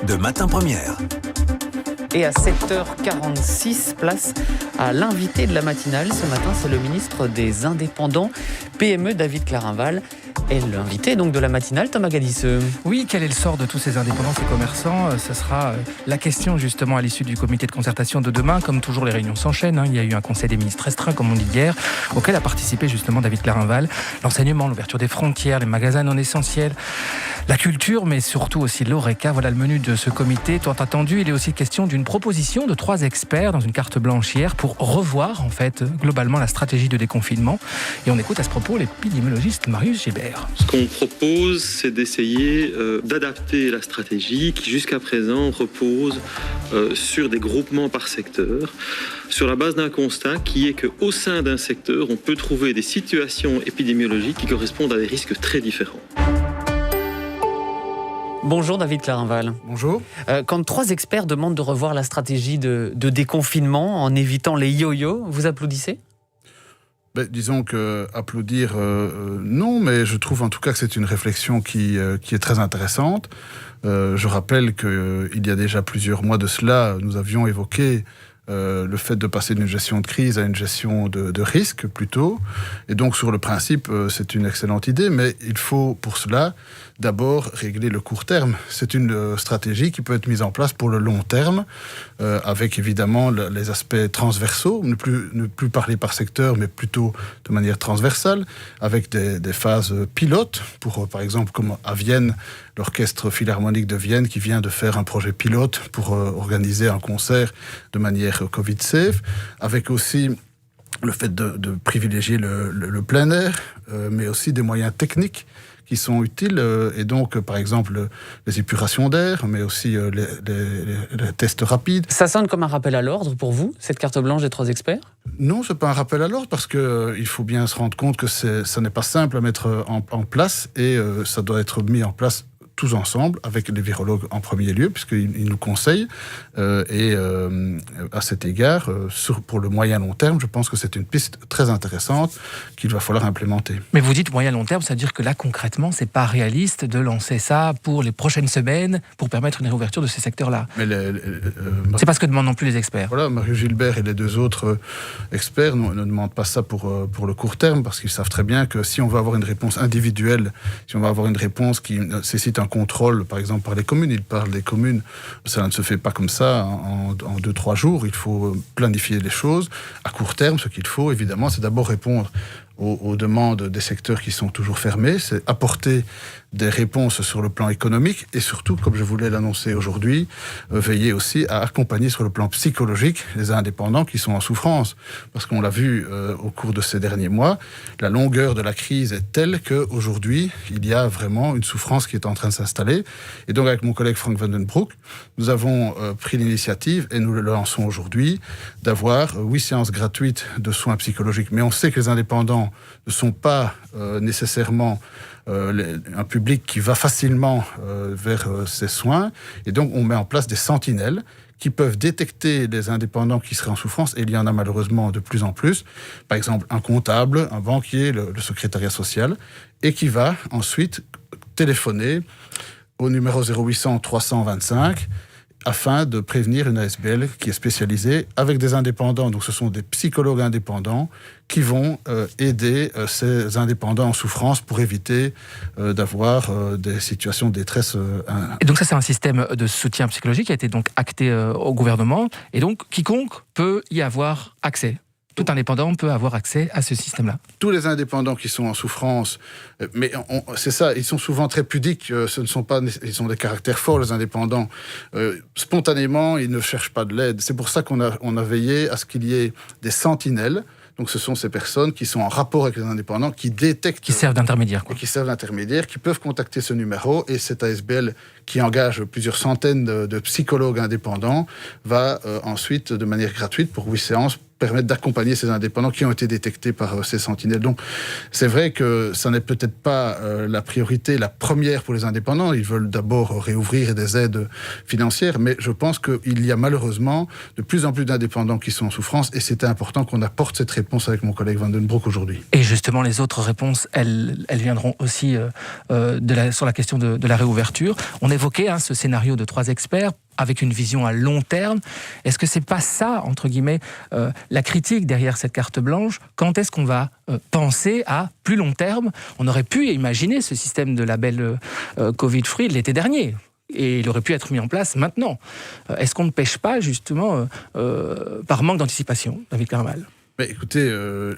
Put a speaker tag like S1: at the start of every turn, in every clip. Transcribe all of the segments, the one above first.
S1: de Matin Première.
S2: Et à 7h46, place à l'invité de la matinale. Ce matin, c'est le ministre des Indépendants, PME, David Clarinval. Et l'invité donc de la matinale, Thomas Gadisseux.
S3: Oui, quel est le sort de tous ces indépendants, ces commerçants ? Ce sera la question justement à l'issue du comité de concertation de demain. Comme toujours, les réunions s'enchaînent. Il y a eu un conseil des ministres restreint, comme on dit hier, auquel a participé justement David Clarinval. L'enseignement, l'ouverture des frontières, les magasins non essentiels, la culture, mais surtout aussi l'ORECA. Voilà le menu de ce comité tant attendu. Il est aussi question d'une proposition de 3 experts dans une carte blanche hier pour revoir en fait globalement la stratégie de déconfinement. Et on écoute à ce propos l'épidémiologiste Marius Gébert.
S4: Ce qu'on propose, c'est d'essayer d'adapter la stratégie qui jusqu'à présent repose sur des groupements par secteur, sur la base d'un constat qui est qu'au sein d'un secteur, on peut trouver des situations épidémiologiques qui correspondent à des risques très différents.
S2: Bonjour David Clarinval.
S5: Bonjour.
S2: Quand 3 experts demandent de revoir la stratégie de déconfinement en évitant les yo-yo, vous applaudissez ?
S5: Disons que applaudir, non, mais je trouve en tout cas que c'est une réflexion qui est très intéressante. Je rappelle qu'il y a déjà plusieurs mois de cela, nous avions évoqué le fait de passer d'une gestion de crise à une gestion de risque plutôt. Et donc sur le principe, c'est une excellente idée, mais il faut pour cela d'abord régler le court terme. C'est une stratégie qui peut être mise en place pour le long terme, avec évidemment les aspects transversaux, ne plus parler par secteur, mais plutôt de manière transversale, avec des phases pilotes, pour par exemple comme à Vienne, l'Orchestre Philharmonique de Vienne qui vient de faire un projet pilote pour organiser un concert de manière Covid-safe, avec aussi le fait de privilégier le plein air, mais aussi des moyens techniques qui sont utiles, et donc par exemple les épurations d'air, mais aussi les tests rapides.
S2: Ça sonne comme un rappel à l'ordre pour vous, cette carte blanche des 3 experts ?
S5: Non, c'est pas un rappel à l'ordre, parce que il faut bien se rendre compte que ça n'est pas simple à mettre en place, et ça doit être mis en place tous ensemble, avec les virologues en premier lieu, puisqu'ils nous conseillent. À cet égard, pour le moyen-long terme, je pense que c'est une piste très intéressante qu'il va falloir implémenter.
S3: Mais vous dites moyen-long terme, ça veut dire que là, concrètement, c'est pas réaliste de lancer ça pour les prochaines semaines, pour permettre une réouverture de ces secteurs-là.
S5: Mais
S3: c'est pas ce que demandent non plus les experts.
S5: Voilà, Marius Gilbert et les 2 autres experts ne demandent pas ça pour le court terme, parce qu'ils savent très bien que si on veut avoir une réponse individuelle, si on va avoir une réponse qui nécessite un contrôle, par exemple, par les communes. Ils parlent des communes. Ça ne se fait pas comme ça en 2-3 jours. Il faut planifier les choses. À court terme, ce qu'il faut, évidemment, c'est d'abord répondre aux demandes des secteurs qui sont toujours fermés. C'est apporter des réponses sur le plan économique et surtout, comme je voulais l'annoncer aujourd'hui, veiller aussi à accompagner sur le plan psychologique les indépendants qui sont en souffrance. Parce qu'on l'a vu au cours de ces derniers mois, la longueur de la crise est telle qu'aujourd'hui, il y a vraiment une souffrance qui est en train de s'installer. Et donc, avec mon collègue Frank Vandenbroek, nous avons pris l'initiative, et nous le lançons aujourd'hui, d'avoir 8 séances gratuites de soins psychologiques. Mais on sait que les indépendants ne sont pas nécessairement un public qui va facilement vers ces soins. Et donc, on met en place des sentinelles qui peuvent détecter les indépendants qui seraient en souffrance, et il y en a malheureusement de plus en plus. Par exemple, un comptable, un banquier, le secrétariat social, et qui va ensuite téléphoner au numéro 0800 325 afin de prévenir une ASBL qui est spécialisée avec des indépendants. Donc ce sont des psychologues indépendants qui vont aider ces indépendants en souffrance pour éviter d'avoir des situations de détresse.
S3: Et donc ça, c'est un système de soutien psychologique qui a été donc acté au gouvernement, et donc quiconque peut y avoir accès. Tout indépendant peut avoir accès à ce système-là.
S5: Tous les indépendants qui sont en souffrance, mais c'est ça, ils sont souvent très pudiques, ils ont des caractères forts, les indépendants. Spontanément, ils ne cherchent pas de l'aide. C'est pour ça qu'on a veillé à ce qu'il y ait des sentinelles. Donc ce sont ces personnes qui sont en rapport avec les indépendants, qui détectent...
S3: Qui servent d'intermédiaires.
S5: Qui servent d'intermédiaires, qui peuvent contacter ce numéro, et cette ASBL qui engage plusieurs centaines de psychologues indépendants va ensuite, de manière gratuite, pour 8 séances, permettre d'accompagner ces indépendants qui ont été détectés par ces sentinelles. Donc, c'est vrai que ça n'est peut-être pas la priorité, la première pour les indépendants. Ils veulent d'abord réouvrir des aides financières, mais je pense qu'il y a malheureusement de plus en plus d'indépendants qui sont en souffrance et c'était important qu'on apporte cette réponse avec mon collègue Van den Broek aujourd'hui.
S3: Et justement, les autres réponses, elles viendront aussi sur la question de la réouverture. On évoquait ce scénario de 3 experts avec une vision à long terme. Est-ce que c'est pas ça, entre guillemets, la critique derrière cette carte blanche ? Quand est-ce qu'on va penser à plus long terme ? On aurait pu imaginer ce système de label Covid-free l'été dernier. Et il aurait pu être mis en place maintenant. Est-ce qu'on ne pêche pas, justement, par manque d'anticipation, David Caraval ?
S5: Mais écoutez,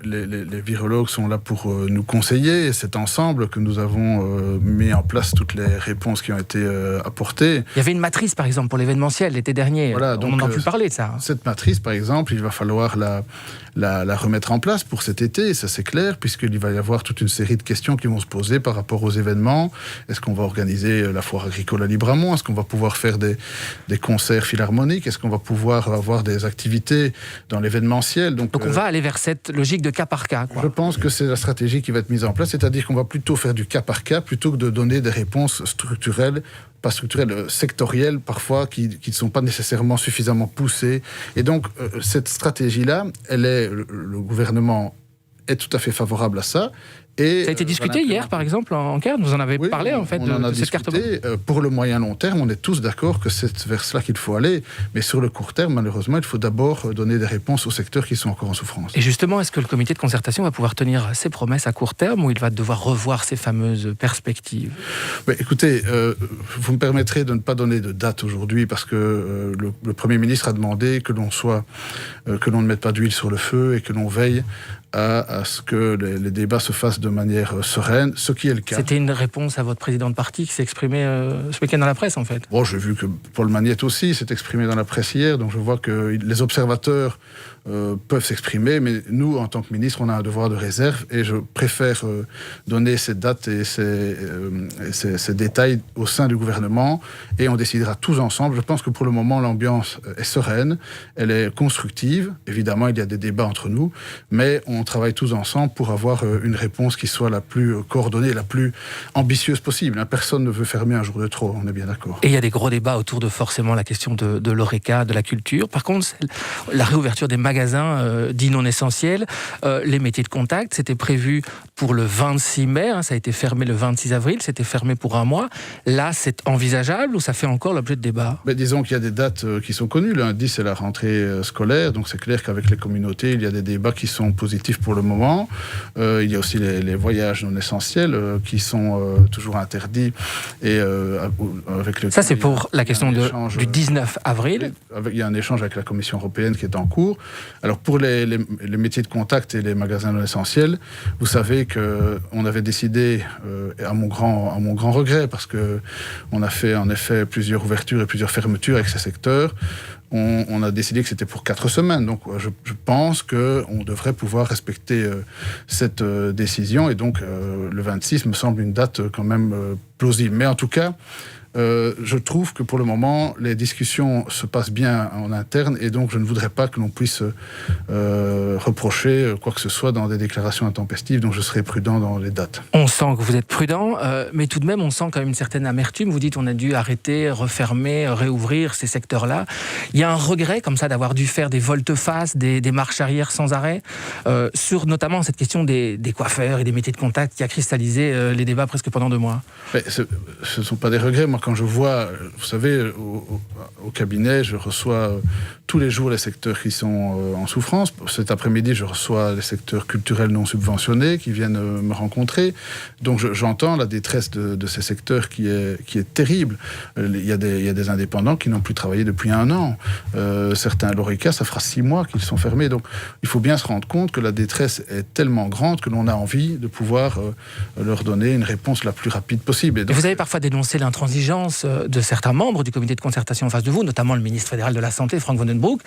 S5: les virologues sont là pour nous conseiller. Et c'est ensemble que nous avons mis en place toutes les réponses qui ont été apportées.
S3: Il y avait une matrice, par exemple, pour l'événementiel l'été dernier.
S5: Voilà,
S3: on n'en a plus parlé de ça.
S5: Cette matrice, par exemple, il va falloir la remettre en place pour cet été. Et ça, c'est clair, puisqu'il va y avoir toute une série de questions qui vont se poser par rapport aux événements. Est-ce qu'on va organiser la foire agricole à Libramont ? Est-ce qu'on va pouvoir faire des concerts philharmoniques ? Est-ce qu'on va pouvoir avoir des activités dans l'événementiel ? Donc
S3: on va aller vers cette logique de cas par cas, quoi.
S5: Je pense que c'est la stratégie qui va être mise en place, c'est-à-dire qu'on va plutôt faire du cas par cas plutôt que de donner des réponses structurelles, pas structurelles, sectorielles parfois, qui ne sont pas nécessairement suffisamment poussées. Et donc, cette stratégie-là, le gouvernement est tout à fait favorable à ça. Et
S3: ça a été discuté hier, par exemple, en CARD. Vous en avez parlé, en fait, de cette carte blanche.
S5: Pour le moyen long terme, on est tous d'accord que c'est vers cela qu'il faut aller. Mais sur le court terme, malheureusement, il faut d'abord donner des réponses aux secteurs qui sont encore en souffrance.
S3: Et justement, est-ce que le comité de concertation va pouvoir tenir ses promesses à court terme ou il va devoir revoir ses fameuses perspectives ?
S5: Écoutez, vous me permettrez de ne pas donner de date aujourd'hui parce que le Premier ministre a demandé que l'on ne mette pas d'huile sur le feu et que l'on veille à ce que les débats se fassent de manière sereine, ce qui est le cas.
S3: C'était une réponse à votre président de parti qui s'est exprimé ce week-end dans la presse, en fait.
S5: Bon, j'ai vu que Paul Magnette aussi s'est exprimé dans la presse hier, donc je vois que les observateurs peuvent s'exprimer, mais nous, en tant que ministre, on a un devoir de réserve et je préfère donner ces dates et ces détails au sein du gouvernement et on décidera tous ensemble. Je pense que pour le moment, l'ambiance est sereine, elle est constructive. Évidemment, il y a des débats entre nous, mais on travaille tous ensemble pour avoir une réponse qui soit la plus coordonnée, la plus ambitieuse possible. Personne ne veut fermer un jour de trop, on est bien d'accord.
S3: Et il y a des gros débats autour de forcément la question de l'ORECA, de la culture. Par contre, la réouverture des magasins dits non essentiels, les métiers de contact, c'était prévu pour le 26 mai, ça a été fermé le 26 avril, c'était fermé pour 1 mois. Là, c'est envisageable ou ça fait encore l'objet de débats ?
S5: Disons qu'il y a des dates qui sont connues. Lundi, c'est la rentrée scolaire, donc c'est clair qu'avec les communautés, il y a des débats qui sont positifs pour le moment. Il y a aussi les voyages non essentiels qui sont toujours interdits. Et avec
S3: ça, c'est pour la question du 19 avril.
S5: Il y a un échange avec la Commission européenne qui est en cours. Alors pour les métiers de contact et les magasins non essentiels, vous savez qu'on avait décidé, à mon grand regret, parce qu'on a fait en effet plusieurs ouvertures et plusieurs fermetures avec ces secteurs, on a décidé que c'était pour 4 semaines. Donc je pense qu'on devrait pouvoir respecter cette décision. Et donc le 26 me semble une date quand même plausible. Mais en tout cas, je trouve que pour le moment, les discussions se passent bien en interne et donc je ne voudrais pas que l'on puisse reprocher quoi que ce soit dans des déclarations intempestives, donc je serai prudent dans les dates.
S3: On sent que vous êtes prudent, mais tout de même, on sent quand même une certaine amertume. Vous dites qu'on a dû arrêter, refermer, réouvrir ces secteurs-là. Il y a un regret comme ça d'avoir dû faire des volte-face, des marches arrière sans arrêt, sur notamment cette question des coiffeurs et des métiers de contact qui a cristallisé les débats presque pendant 2 mois.
S5: Mais ce ne sont pas des regrets. Moi, quand je vois, vous savez, au cabinet, je reçois tous les jours les secteurs qui sont en souffrance. Cet après-midi, je reçois les secteurs culturels non subventionnés qui viennent me rencontrer. Donc, j'entends la détresse de ces secteurs qui est terrible. Il y a des indépendants qui n'ont plus travaillé depuis 1 an. Certains, l'ORECA, ça fera 6 mois qu'ils sont fermés. Donc, il faut bien se rendre compte que la détresse est tellement grande que l'on a envie de pouvoir leur donner une réponse la plus rapide possible. Et donc,
S3: vous avez parfois dénoncé l'intransigeance l'exigence de certains membres du comité de concertation en face de vous, notamment le ministre fédéral de la Santé, Frank Vandenbroek.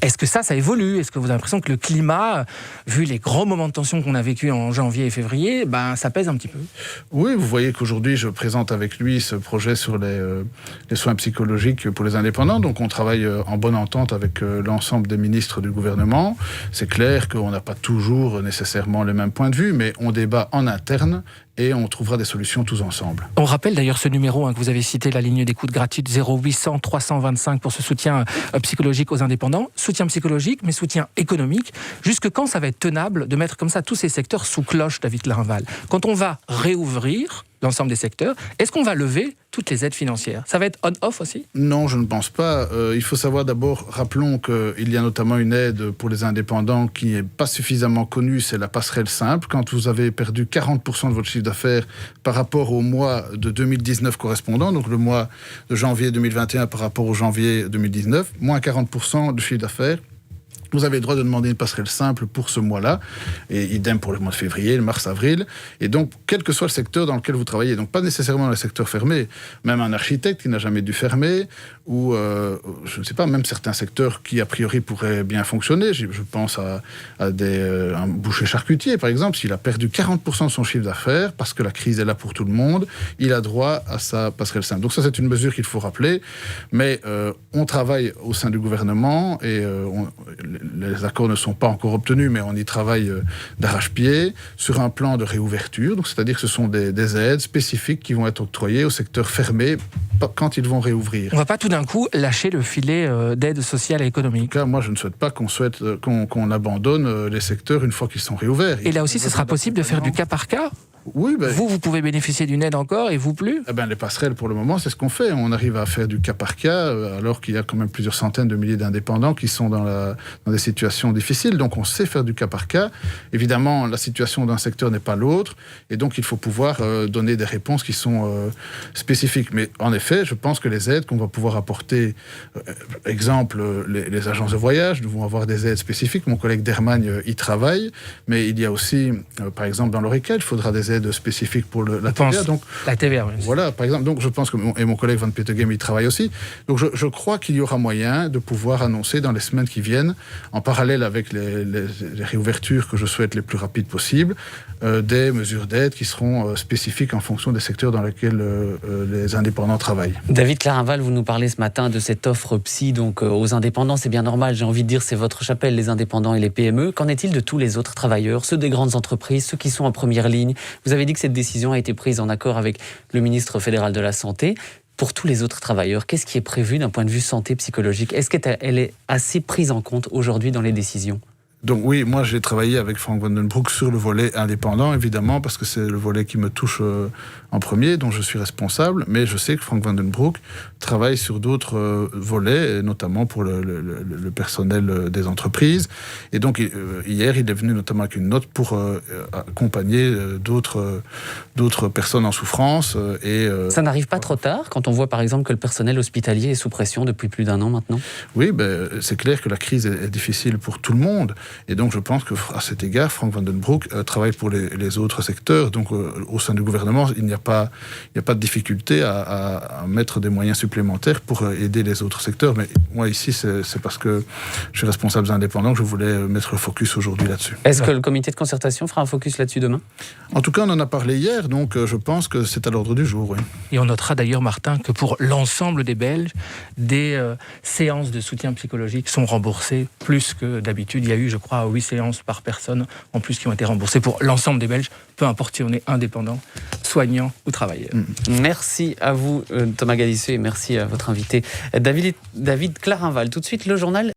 S3: Est-ce que ça évolue? Est-ce que vous avez l'impression que le climat, vu les gros moments de tension qu'on a vécu en janvier et février, ça pèse un petit peu?
S5: Oui, vous voyez qu'aujourd'hui, je présente avec lui ce projet sur les soins psychologiques pour les indépendants. Donc, on travaille en bonne entente avec l'ensemble des ministres du gouvernement. C'est clair qu'on n'a pas toujours nécessairement les mêmes points de vue, mais on débat en interne et on trouvera des solutions tous ensemble.
S3: On rappelle d'ailleurs ce numéro que vous avez cité, la ligne d'écoute gratuite 0800 325 pour ce soutien psychologique aux indépendants. Soutien psychologique, mais soutien économique. Jusque quand ça va être tenable de mettre comme ça tous ces secteurs sous cloche, David Clarinval? Quand on va réouvrir l'ensemble des secteurs, est-ce qu'on va lever toutes les aides financières? Ça va être on-off aussi?
S5: Non, je ne pense pas. Il faut savoir d'abord, rappelons qu'il y a notamment une aide pour les indépendants qui n'est pas suffisamment connue, c'est la passerelle simple. Quand vous avez perdu 40% de votre chiffre d'affaires par rapport au mois de 2019 correspondant, donc le mois de janvier 2021 par rapport au janvier 2019, moins 40% de chiffre d'affaires, vous avez le droit de demander une passerelle simple pour ce mois-là, et idem pour le mois de février, le mars-avril, et donc quel que soit le secteur dans lequel vous travaillez, donc pas nécessairement dans les secteurs fermés, même un architecte qui n'a jamais dû fermer, ou je ne sais pas, même certains secteurs qui a priori pourraient bien fonctionner, je pense à un boucher charcutier par exemple, s'il a perdu 40% de son chiffre d'affaires, parce que la crise est là pour tout le monde, il a droit à sa passerelle simple. Donc ça c'est une mesure qu'il faut rappeler, mais on travaille au sein du gouvernement, et les accords ne sont pas encore obtenus, mais on y travaille d'arrache-pied sur un plan de réouverture. Donc, c'est-à-dire que ce sont des aides spécifiques qui vont être octroyées aux secteurs fermés quand ils vont réouvrir.
S3: On ne va pas tout d'un coup lâcher le filet d'aide sociale et économique.
S5: En tout cas, moi, je ne souhaite pas qu'on abandonne les secteurs une fois qu'ils sont réouverts.
S3: Et là aussi, ce sera possible de faire du cas par cas?
S5: Oui,
S3: vous pouvez bénéficier d'une aide encore et vous plus?
S5: Les passerelles, pour le moment, c'est ce qu'on fait. On arrive à faire du cas par cas, alors qu'il y a quand même plusieurs centaines de milliers d'indépendants qui sont dans des situations difficiles. Donc, on sait faire du cas par cas. Évidemment, la situation d'un secteur n'est pas l'autre. Et donc, il faut pouvoir donner des réponses qui sont spécifiques. Mais en effet, je pense que les aides qu'on va pouvoir apporter, exemple, les agences de voyage, nous vont avoir des aides spécifiques. Mon collègue Dermagne y travaille. Mais il y a aussi, par exemple, dans l'ORECA, il faudra des aides spécifiques pour la TVA. Donc,
S3: la TVA, oui.
S5: Voilà, par exemple. Donc, je pense que mon collègue Van Petegem y travaille aussi. Donc, je crois qu'il y aura moyen de pouvoir annoncer dans les semaines qui viennent, en parallèle avec les réouvertures que je souhaite les plus rapides possibles, des mesures d'aide qui seront spécifiques en fonction des secteurs dans lesquels les indépendants travaillent.
S2: David Clarinval, vous nous parlez ce matin de cette offre psy donc, aux indépendants. C'est bien normal, j'ai envie de dire, c'est votre chapelle, les indépendants et les PME. Qu'en est-il de tous les autres travailleurs, ceux des grandes entreprises, ceux qui sont en première ligne? Vous avez dit que cette décision a été prise en accord avec le ministre fédéral de la Santé. Pour tous les autres travailleurs, qu'est-ce qui est prévu d'un point de vue santé psychologique? Est-ce qu'elle est assez prise en compte aujourd'hui dans les décisions?
S5: Donc oui, moi j'ai travaillé avec Frank Vandenbroek sur le volet indépendant, évidemment, parce que c'est le volet qui me touche en premier, dont je suis responsable, mais je sais que Frank Vandenbroek travaille sur d'autres volets, notamment pour le personnel des entreprises. Et donc hier, il est venu notamment avec une note pour accompagner d'autres personnes en souffrance.
S2: Ça n'arrive pas trop tard, quand on voit par exemple que le personnel hospitalier est sous pression depuis plus d'1 an maintenant?
S5: Oui, c'est clair que la crise est difficile pour tout le monde. Et donc, je pense qu'à cet égard, Frank Vandenbroek travaille pour les autres secteurs. Donc, au sein du gouvernement, il n'y a pas de difficulté à mettre des moyens supplémentaires pour aider les autres secteurs. Mais moi, ici, c'est parce que je suis responsable indépendant que je voulais mettre le focus aujourd'hui là-dessus.
S2: Est-ce que le comité de concertation fera un focus là-dessus demain?
S5: En tout cas, on en a parlé hier, donc je pense que c'est à l'ordre du jour, oui.
S3: Et on notera d'ailleurs, Martin, que pour l'ensemble des Belges, des séances de soutien psychologique sont remboursées plus que d'habitude. Il y a eu, je crois, 8 séances par personne en plus qui ont été remboursées pour l'ensemble des Belges, peu importe si on est indépendant, soignant ou travailleur.
S2: Merci à vous, Thomas Galisseu, et merci à votre invité, David Clarinval. Tout de suite, le journal